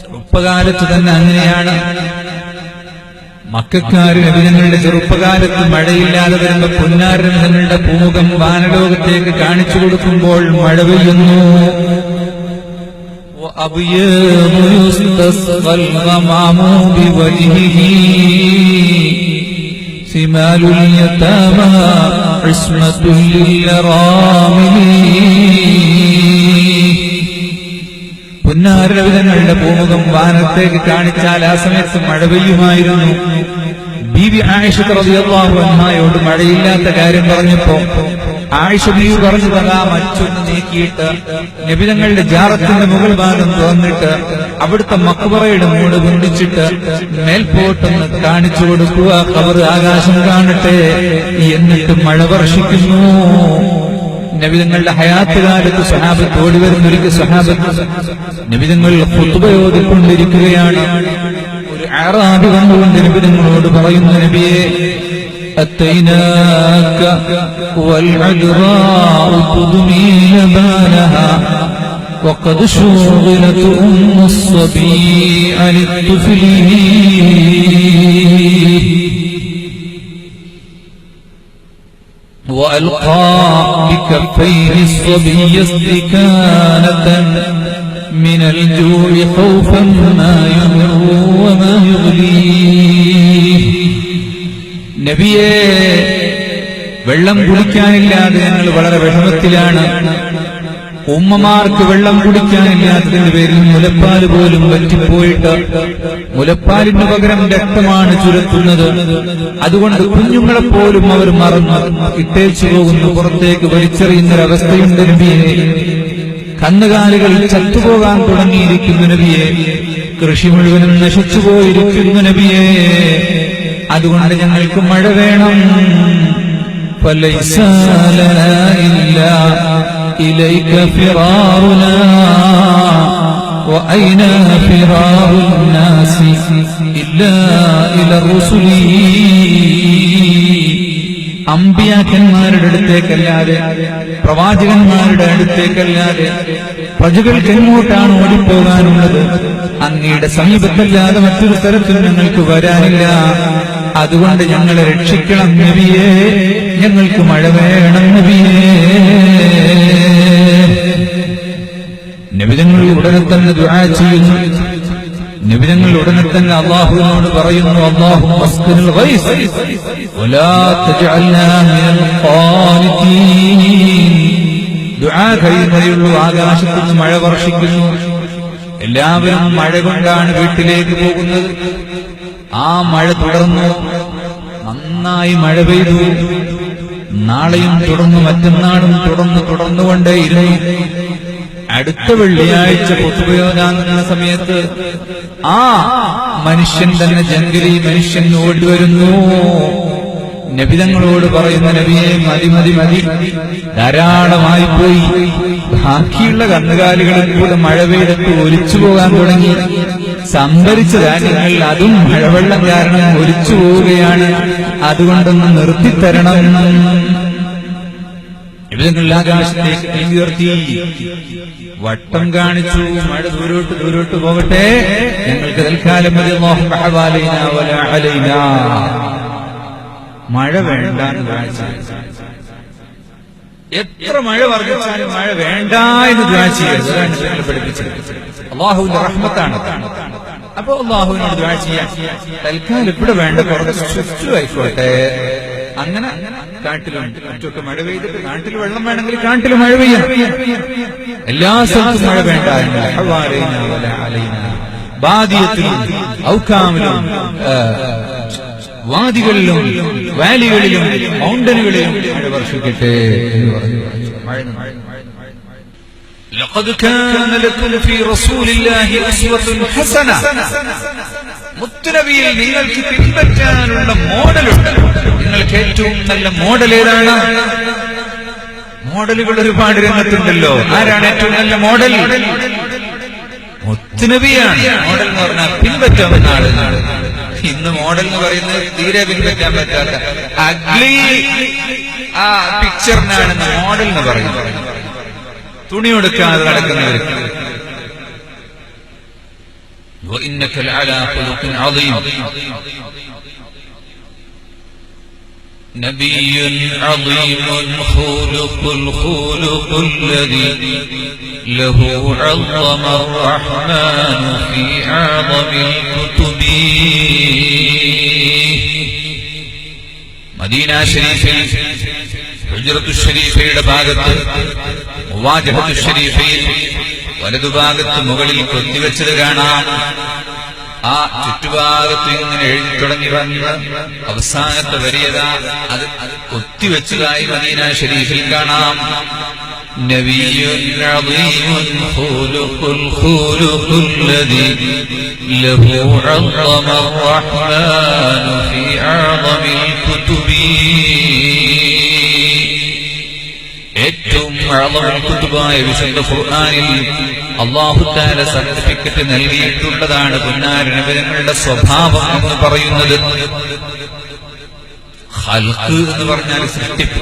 ചെറുപ്പകാലത്ത് തന്നെ അങ്ങനെയാണ്. മക്കക്കാര് നബിതങ്ങളുടെ ചെറുപ്പകാലത്ത് മഴയില്ലാതെ വരുമ്പോ പുന്നാരങ്ങളുടെ പൂമുഖം വാനലോകത്തേക്ക് കാണിച്ചു കൊടുക്കുമ്പോൾ മഴ പെയ്യുന്നു. പുന്നാരവിധങ്ങളുടെ പൂമുഖം വാനത്തേക്ക് കാണിച്ചാൽ ആ സമയത്ത് മഴ പെയ്യുമായിരുന്നു. ബീവി ആയിഷ റളിയല്ലാഹു അൻഹയോട് മഴയില്ലാത്ത കാര്യം പറഞ്ഞപ്പോ ആയിഷ ബീവി പറഞ്ഞു, തഥാ മച്ചൊന്ന് നീക്കിയിട്ട് നബിതങ്ങളുടെ ജാറത്തിന്റെ മുകൾ ഭാഗം തുറന്നിട്ട് അവിടുത്തെ മക്ബറയുടെ മൂട് പൊന്തിച്ചിട്ട് മേൽപോട്ടൊന്ന് കാണിച്ചു കൊടുക്കുക, ഖബർ ആകാശം കാണട്ടെ, എന്നിട്ട് മഴ വർഷിക്കുന്നു. നബിതങ്ങളുടെ ഹയാത്ത് കാലത്ത് സ്വഹാബത്ത് ഓടി വരുന്നൊരിക്കൽ സ്വഹാബത്ത് നബിതങ്ങൾ ഖുത്ബ ഓതിക്കൊണ്ടിരിക്കുകയാണ്. ഒരു അഅറാബി വന്നുകൊണ്ട് നബിതങ്ങളോട് പറയുന്നു, നബിയെ അത്തൈനാക വൽഅദ്റാഉ തുദ്മീ ലബാനഹാ വഖദ് ശുഗിലത് ഉമ്മുസ്സബീ അലിത്തുഫ്ലീ وألقى بكفيه الصبي استكانة من الجوع خوفا ما يمر وما يغليه. നബിയെ, വെള്ളം കുടിക്കാനില്ലാതെ ഞങ്ങൾ വളരെ വിഷമത്തിലാണ്. ഉമ്മമാർക്ക് വെള്ളം കുടിക്കാനില്ലാത്തതിന്റെ പേരിൽ മുലപ്പാൽ പോലും വറ്റിപ്പോയിട്ട് മുലപ്പാലിന് പകരം രക്തമാണ് ചുരത്തുന്നത്. അതുകൊണ്ട് കുഞ്ഞുങ്ങളെപ്പോലും അവർ മറന്ന് ഇട്ടേച്ചു പോകുന്നു, പുറത്തേക്ക് വലിച്ചെറിയുന്നൊരവസ്ഥയുണ്ട്. നബിയെ, കന്നുകാലികൾ ചത്തുപോകാൻ തുടങ്ങിയിരിക്കുന്നു. നബിയെ, കൃഷി മുഴുവനും നശിച്ചുപോയിരിക്കുന്നു. നബിയെ, അതുകൊണ്ട് ഞങ്ങൾക്ക് മഴ വേണം. فليس لنا إلا إليك فرارنا وأين فرار الناس إلا إلى الرسل. അമ്പിയാക്കന്മാരുടെ അടുത്തേക്കല്ലാതെ, പ്രവാചകന്മാരുടെ അടുത്തേക്കല്ലാതെ പ്രജകൾക്ക് എങ്ങോട്ടാണ് ഓടിപ്പോകാനുള്ളത്? അങ്ങയുടെ സമീപത്തല്ലാതെ മറ്റൊരു സ്ഥലത്തും ഞങ്ങൾക്ക് വരാനില്ല. അതുകൊണ്ട് ഞങ്ങളെ രക്ഷിക്കണം നബിയേ, ഞങ്ങൾക്ക് മഴ വേണം നബിയേ. നബിതങ്ങൾ ഉടനെ തന്നെ ദുആ ചെയ്യുന്നു. നബിതങ്ങൾ ഉടനെ തന്നെ അല്ലാഹുവിനോട് പറയുന്നു, അല്ലാഹുമ്മ അസ്ഖിനിൽ ഗൈസ് വലാ തജ്അൽനാ മിനൽ ഖാനിതീൻ. ദുആ കഴിയുന്നതേയുള്ളൂ, ആകാശത്തുനിന്ന് മഴ വർഷിക്കുന്നു. എല്ലാവരും മഴ കൊണ്ടാണ് വീട്ടിലേക്ക് പോകുന്നത്. ആ മഴ തുടർന്നു, നന്നായി മഴ പെയ്തു. നാളെയും തുടർന്നു, മറ്റന്നാളും തുടർന്നുകൊണ്ടേയിരുന്നു. അടുത്ത വെള്ളിയാഴ്ച പൊതുപയോഗാകുന്ന സമയത്ത് ആ മനുഷ്യൻ തന്നെ, ജംഗലി മനുഷ്യൻ ഓടിവരുന്നു. നബിതങ്ങളോട് പറയുന്ന, നബിയെ മതി മതി മതി, ധാരാളമായി പോയി. ബാക്കിയുള്ള കന്നുകാലികളിൽ കൂടെ മഴ പെയ്തിട്ട് ഒലിച്ചു പോകാൻ തുടങ്ങി. സംഭരിച്ച ധാന്യങ്ങൾ അതും മഴവെള്ളം കാരണം ഒലിച്ചു പോവുകയാണ്. അതുകൊണ്ടൊന്ന് നിർത്തിത്തരണം. നബിതങ്ങൾ ആകാശത്തേക്ക് കൈ ഉയർത്തി വട്ടം കാണിച്ചു, മഴ ദൂരോട്ട് പോകട്ടെ, ഞങ്ങൾക്ക് തൽക്കാലം മതി. അല്ലാഹുമ്മ ഹവാലൈനാ വലാ അലൈനാ. മഴ വേണ്ടാന്ന് ദുആ. എത്ര മഴ വർദ്ധിച്ചാലും മഴ വേണ്ട എന്ന് ദുആ ചെയ്യരുത്. ഞങ്ങൾ പഠിപ്പിച്ചത് അല്ലാഹുവിന്റെ റഹ്മത്താണ്. അപ്പൊ അല്ലാഹുവിനോട് ദുആ ചെയ്യാൻ, തൽക്കാലം ഇവിടെ വേണ്ട, കുറച്ച് ചുറ്റുമായിക്കോട്ടെ. അങ്ങനെ കാട്ടിലും മറ്റൊക്കെ മഴ പെയ്തിട്ട് നാട്ടിൽ വെള്ളം വേണമെങ്കിൽ കാട്ടിൽ മഴ പെയ്യാം. എല്ലാ സ്ഥലത്തും മഴ വേണ്ട. ബാദിയത്തിലും ഔക്കാമിലും വാദികളിലും വാലികളിലും മൗണ്ടനുകളിലും മഴ വർഷിക്കട്ടെ എന്ന് പറഞ്ഞു. لقد كان لكم في رسول الله أسوة حسنة. മുത്തുനബിയിൽ നിങ്ങൾക്ക് പിൻപറ്റാനുള്ള മോഡലുണ്ട്. നിങ്ങൾക്ക് ഏറ്റവും നല്ല മോഡൽ ഏതാണ്? മോഡലുകൾ ഒരുപാട് രംഗത്തുണ്ടല്ലോ. ആരാണ് ഏറ്റവും നല്ല മോഡൽ? മുത്തുനബിയാണ്. മോഡൽ എന്ന് പറഞ്ഞാൽ പിൻപറ്റാവുന്ന ആളുകൾ. ഇന്ന് മോഡൽ എന്ന് പറയുന്നത് തീരെ പിൻപറ്റാൻ പറ്റാത്ത അഗ്ലി ആ പിക്ചറിനാണ് മോഡൽ എന്ന് പറയുന്നത്. തുണി കൊടുക്കാതെ നടക്കുന്നവർക്ക് وإنك لعلى خلق عظيم. نبي عظيم خلق الخلق الذي له عظم الرحمن في أعظم الكتب. മദീന ശരീഫിൽ ഹുജ്റത്തു ശരീഫയുടെ ഭാഗത്ത് മുവാജഹത്തു ശരീഫയിൽ വലതുഭാഗത്ത് മുകളിൽ കൊത്തിവെച്ചത് കാണാം. ആ ചുറ്റുഭാഗത്ത് ഇങ്ങനെ എഴുതി തുടങ്ങി വന്ന അവസാനത്തെ വരിയത അത് കൊത്തിവെച്ചതായി മദീന ശരീഫിൽ കാണാം. നബിയ്യുൻ അദീമുൻ ഖുലുഖുൽ ഖുലുഖുല്ലദീ ലഹു അഅ്ളമ റഹ്മാനു ഫീ അഅ്ളമിൽ കുതുബി. ഏറ്റവും കുതുബായ വിശുദ്ധ ഖുർആനിൽ അല്ലാഹു തആല സർട്ടിഫിക്കറ്റ് നൽകിയിട്ടുള്ളതാണ് പുന്നാര നബിയുടെ സ്വഭാവം എന്ന് പറയുന്നത്. ഖൽഖ് എന്ന് പറഞ്ഞാൽ സൃഷ്ടിപ്പ്,